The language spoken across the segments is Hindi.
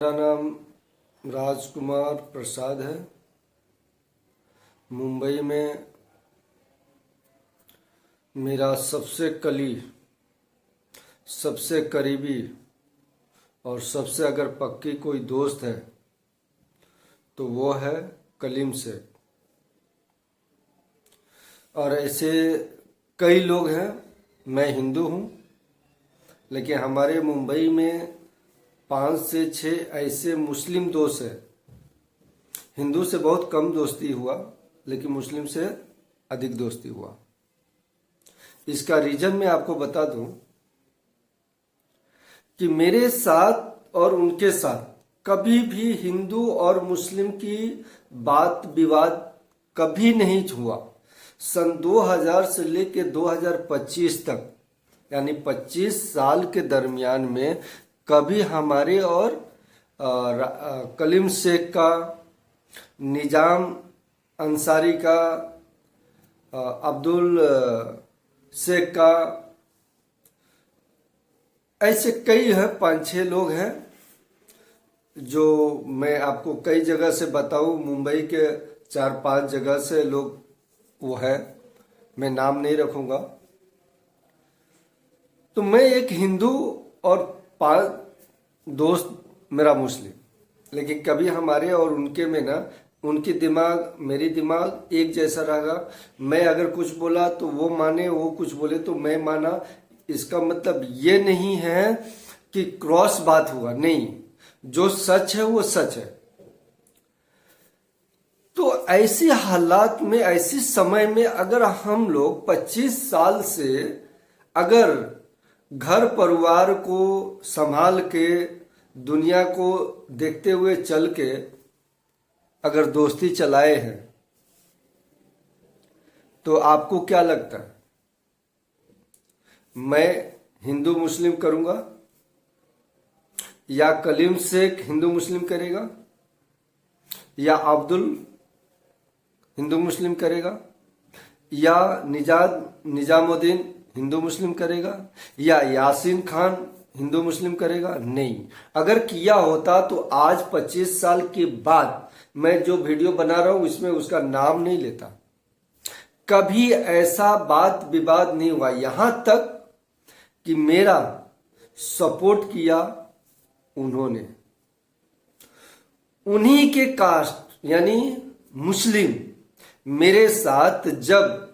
मेरा नाम राजकुमार प्रसाद है। मुंबई में मेरा सबसे करीबी और सबसे अगर पक्की कोई दोस्त है तो वो है कलीम शेख। और ऐसे कई लोग हैं। मैं हिंदू हूँ, लेकिन हमारे मुंबई में 5 से 6 ऐसे मुस्लिम दोस्त हैं। हिंदू से बहुत कम दोस्ती हुआ, लेकिन मुस्लिम से अधिक दोस्ती हुआ। इसका रीजन मैं आपको बता दूं कि मेरे साथ और उनके साथ कभी भी हिंदू और मुस्लिम की बात विवाद कभी नहीं हुआ। सन 2000 से लेकर 2025 तक, यानी 25 साल के दरमियान में कभी हमारे और कलीम शेख का, निजाम अंसारी का, अब्दुल शेख का, ऐसे कई हैं, 5-6 लोग हैं जो मैं आपको कई जगह से बताऊं। मुंबई के 4-5 जगह से लोग वो है, मैं नाम नहीं रखूंगा। तो मैं एक हिंदू और 5 दोस्त मेरा मुस्लिम, लेकिन कभी हमारे और उनके में ना, उनकी दिमाग मेरी दिमाग एक जैसा रहा। मैं अगर कुछ बोला तो वो माने, वो कुछ बोले तो मैं माना। इसका मतलब ये नहीं है कि क्रॉस बात हुआ, नहीं। जो सच है वो सच है। तो ऐसे हालात में, ऐसे समय में अगर हम लोग 25 साल से अगर घर परिवार को संभाल के, दुनिया को देखते हुए चल के अगर दोस्ती चलाए हैं, तो आपको क्या लगता है? मैं हिंदू मुस्लिम करूंगा या कलीम शेख हिंदू मुस्लिम करेगा या अब्दुल हिंदू मुस्लिम करेगा या निजामुद्दीन हिंदू मुस्लिम करेगा या यासीन खान हिंदू मुस्लिम करेगा? नहीं। अगर किया होता तो आज 25 साल के बाद मैं जो वीडियो बना रहा हूं इसमें उसका नाम नहीं लेता। कभी ऐसा बात विवाद नहीं हुआ, यहां तक कि मेरा सपोर्ट किया उन्होंने। उन्हीं के कास्ट यानी मुस्लिम मेरे साथ जब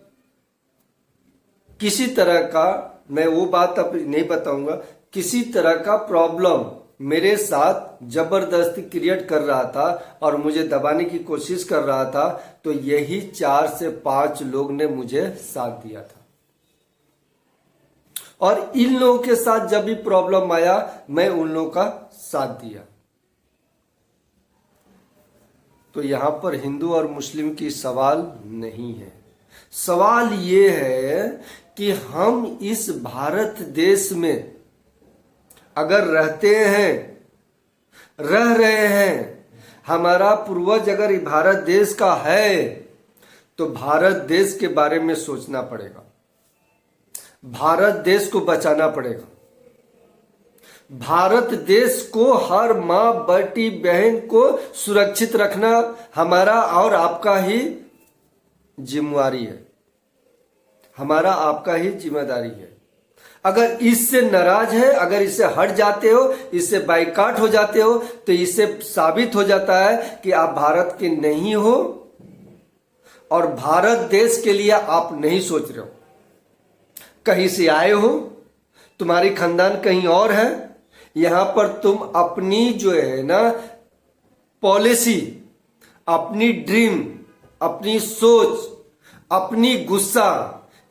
किसी तरह का, मैं वो बात अब नहीं बताऊंगा, किसी तरह का प्रॉब्लम मेरे साथ जबरदस्ती क्रिएट कर रहा था और मुझे दबाने की कोशिश कर रहा था, तो यही 4 से 5 लोग ने मुझे साथ दिया था। और इन लोगों के साथ जब भी प्रॉब्लम आया, मैं उन लोगों का साथ दिया। तो यहां पर हिंदू और मुस्लिम की सवाल नहीं है। सवाल ये है कि हम इस भारत देश में अगर रहते हैं, रह रहे हैं, हमारा पूर्वज अगर भारत देश का है, तो भारत देश के बारे में सोचना पड़ेगा। भारत देश को बचाना पड़ेगा। भारत देश को, हर मां, बेटी, बहन को सुरक्षित रखना हमारा और आपका ही जिम्मेवारी है, हमारा आपका ही जिम्मेदारी है। अगर इससे नाराज है, अगर इससे हट जाते हो, इससे बाइकाट हो जाते हो, तो इससे साबित हो जाता है कि आप भारत के नहीं हो और भारत देश के लिए आप नहीं सोच रहे हो। कहीं से आए हो, तुम्हारी खानदान कहीं और है, यहां पर तुम अपनी जो है ना पॉलिसी, अपनी ड्रीम, अपनी सोच, अपनी गुस्सा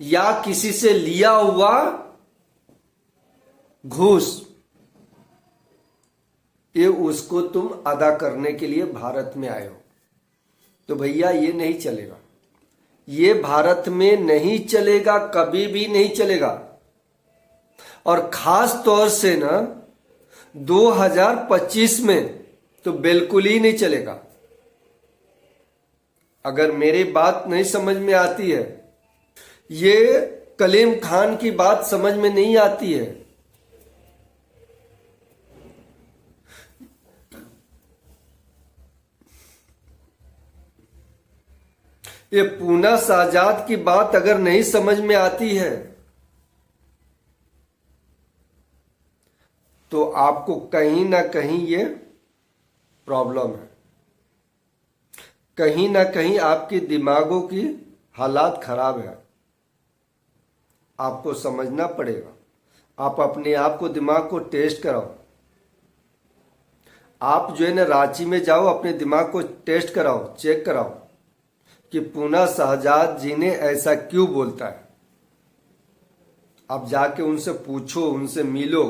या किसी से लिया हुआ घूस, ये उसको तुम अदा करने के लिए भारत में आए हो। तो भैया ये नहीं चलेगा, ये भारत में नहीं चलेगा, कभी भी नहीं चलेगा। और खास तौर से ना 2025 में तो बिल्कुल ही नहीं चलेगा। अगर मेरी बात नहीं समझ में आती है, ये कलीम खान की बात समझ में नहीं आती है, ये पूना शहजाद की बात अगर नहीं समझ में आती है तो आपको कहीं ना कहीं ये प्रॉब्लम है, कहीं ना कहीं आपके दिमागों की हालात खराब है। आपको समझना पड़ेगा। आप अपने आप को, दिमाग को टेस्ट कराओ। आप जो है ना रांची में जाओ, अपने दिमाग को टेस्ट कराओ, चेक कराओ कि पूना शहजाद जी ने ऐसा क्यों बोलता है। आप जाके उनसे पूछो, उनसे मिलो।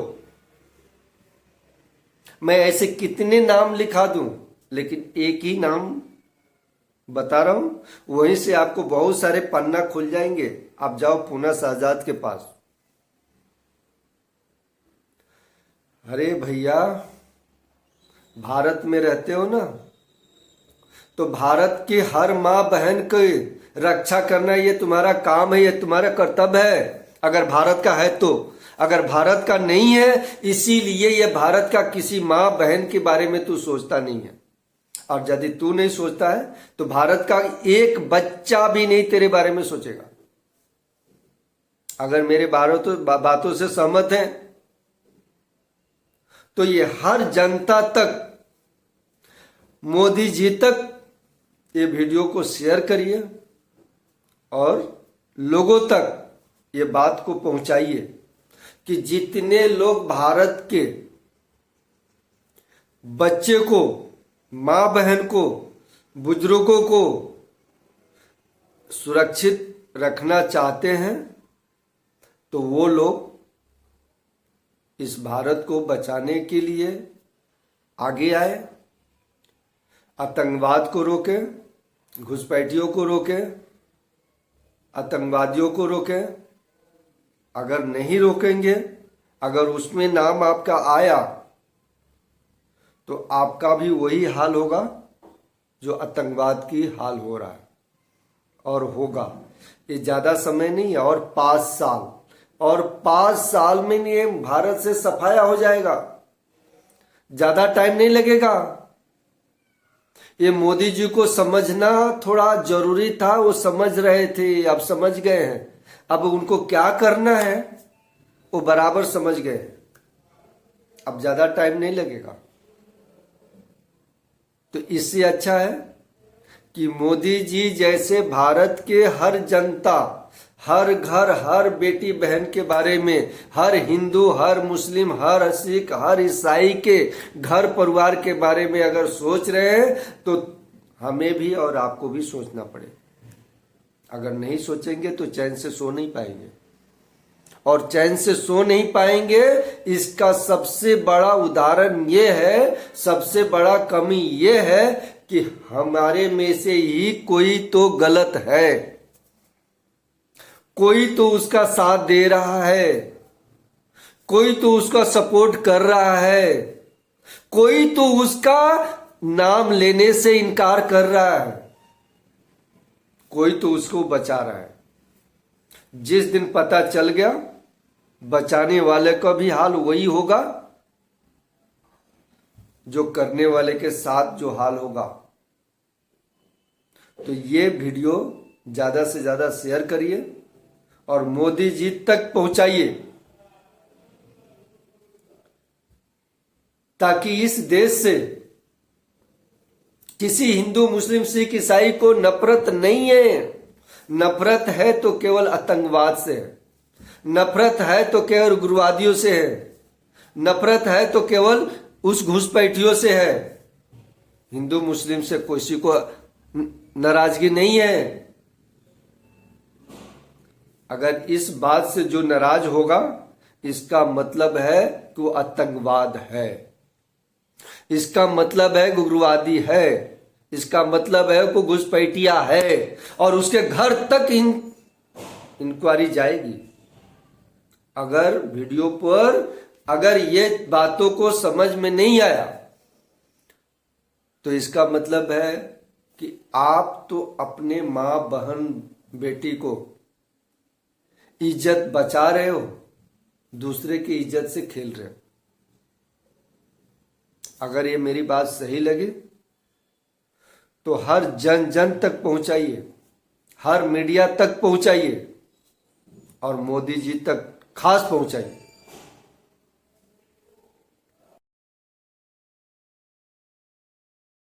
मैं ऐसे कितने नाम लिखा दूं, लेकिन एक ही नाम बता रहा हूं, वहीं से आपको बहुत सारे पन्ना खुल जाएंगे। आप जाओ पूना शहजाद के पास। अरे भैया, भारत में रहते हो ना, तो भारत की हर माँ बहन की रक्षा करना ये तुम्हारा काम है, ये तुम्हारा कर्तव्य है। अगर भारत का है तो, अगर भारत का नहीं है, इसीलिए ये भारत का किसी माँ बहन के बारे में तू सोचता नहीं है। और यदि तू नहीं सोचता है तो भारत का एक बच्चा भी नहीं तेरे बारे में सोचेगा। अगर मेरे बातों से सहमत हैं तो ये हर जनता तक, मोदी जी तक ये वीडियो को शेयर करिए और लोगों तक ये बात को पहुंचाइए कि जितने लोग भारत के बच्चे को, मां बहन को, बुजुर्गों को सुरक्षित रखना चाहते हैं, तो वो लोग इस भारत को बचाने के लिए आगे आए। आतंकवाद को रोके, घुसपैठियों को रोके, आतंकवादियों को रोके। अगर नहीं रोकेंगे, अगर उसमें नाम आपका आया तो आपका भी वही हाल होगा जो आतंकवाद की हाल हो रहा है और होगा। ये ज्यादा समय नहीं है, और 5 साल, और 5 साल में ये भारत से सफाया हो जाएगा। ज्यादा टाइम नहीं लगेगा। ये मोदी जी को समझना थोड़ा जरूरी था, वो समझ रहे थे, अब समझ गए हैं। अब उनको क्या करना है वो बराबर समझ गए। अब ज्यादा टाइम नहीं लगेगा। तो इससे अच्छा है कि मोदी जी जैसे भारत के हर जनता, हर घर, हर बेटी बहन के बारे में, हर हिंदू, हर मुस्लिम, हर सिख, हर ईसाई के घर परिवार के बारे में अगर सोच रहे हैं तो हमें भी और आपको भी सोचना पड़े। अगर नहीं सोचेंगे तो चैन से सो नहीं पाएंगे, और चैन से सो नहीं पाएंगे इसका सबसे बड़ा उदाहरण ये है, सबसे बड़ा कमी ये है कि हमारे में से ही कोई तो गलत है, कोई तो उसका साथ दे रहा है, कोई तो उसका सपोर्ट कर रहा है, कोई तो उसका नाम लेने से इनकार कर रहा है, कोई तो उसको बचा रहा है। जिस दिन पता चल गया, बचाने वाले का भी हाल वही होगा जो करने वाले के साथ जो हाल होगा। तो ये वीडियो ज्यादा से ज्यादा शेयर करिए और मोदी जी तक पहुंचाइए, ताकि इस देश से किसी हिंदू, मुस्लिम, सिख, ईसाई को नफरत नहीं है। नफरत है तो केवल आतंकवाद से है, नफरत है तो केवल उग्रवादियों से है, नफरत है तो केवल उस घुसपैठियों से है। हिंदू मुस्लिम से किसी को नाराजगी नहीं है। अगर इस बात से जो नाराज होगा, इसका मतलब है कि वो आतंकवाद है, इसका मतलब है उग्रवादी है, इसका मतलब है वो घुसपैठिया है, और उसके घर तक इंक्वायरी जाएगी। अगर वीडियो पर अगर ये बातों को समझ में नहीं आया तो इसका मतलब है कि आप तो अपने मां, बहन, बेटी को इज्जत बचा रहे हो, दूसरे की इज्जत से खेल रहे हो। अगर ये मेरी बात सही लगी तो हर जन जन तक पहुंचाइए, हर मीडिया तक पहुंचाइए और मोदी जी तक खास पहुंचाइए।